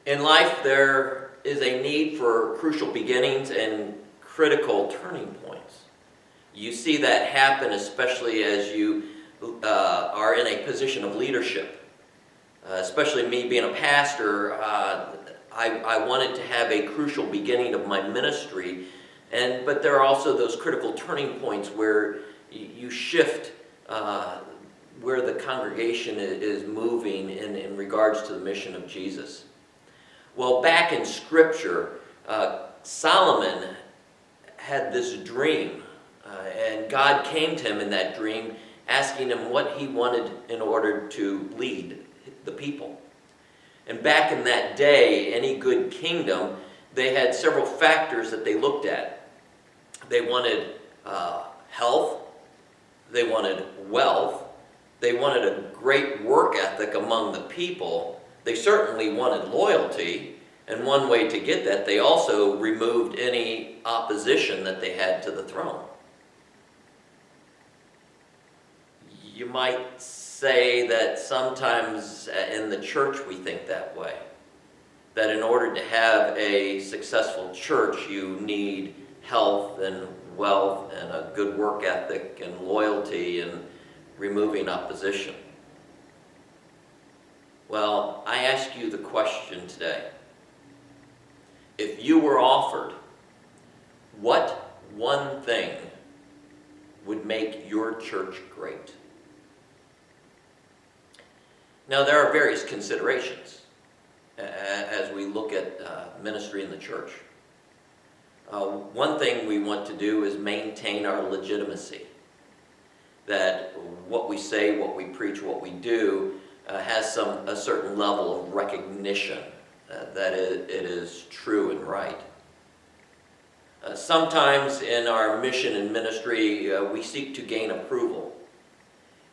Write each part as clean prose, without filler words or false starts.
In life, there is a need for crucial beginnings and critical turning points. You see that happen especially as you are in a position of leadership. Especially me being a pastor, I wanted to have a crucial beginning of my ministry, but there are also those critical turning points where you shift where the congregation is moving in regards to the mission of Jesus. Well, back in Scripture, Solomon had this dream, and God came to him in that dream, asking him what he wanted in order to lead the people. And back in that day, any good kingdom, they had several factors that they looked at. They wanted health, they wanted wealth, they wanted a great work ethic among the people, they certainly wanted loyalty, and one way to get that, they also removed any opposition that they had to the throne. You might say that sometimes in the church we think that way. That in order to have a successful church, you need health and wealth and a good work ethic and loyalty and removing opposition. Well, I ask you the question today. If you were offered, what one thing would make your church great? Now, there are various considerations as we look at ministry in the church. One thing we want to do is maintain our legitimacy. That what we say, what we preach, what we do has a certain level of recognition that it is true and right. Sometimes in our mission and ministry, we seek to gain approval.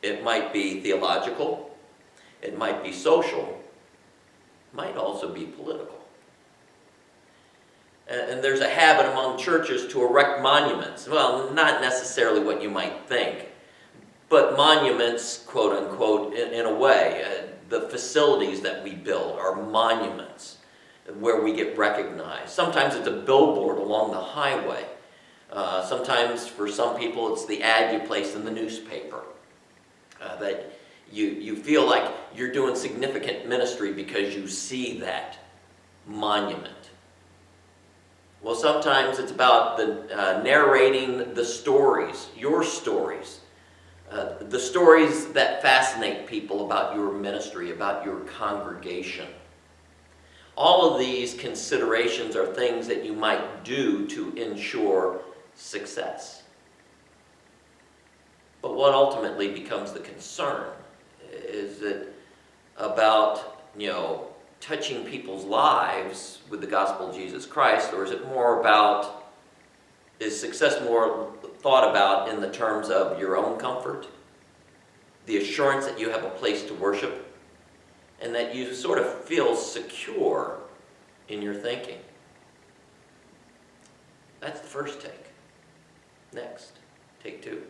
It might be theological. It might be social, might also be political. And there's a habit among churches to erect monuments. Well, not necessarily what you might think, but monuments, quote unquote, in a way. The facilities that we build are monuments where we get recognized. Sometimes it's a billboard along the highway. Sometimes for some people it's the ad you place in the newspaper that you feel like you're doing significant ministry because you see that monument. Well, sometimes it's about the narrating the stories, your stories, the stories that fascinate people about your ministry, about your congregation. All of these considerations are things that you might do to ensure success. But what ultimately becomes the concern is it about, touching people's lives with the gospel of Jesus Christ, or is it more about, is success more thought about in the terms of your own comfort, the assurance that you have a place to worship, and that you sort of feel secure in your thinking? That's the first take. Next, take two.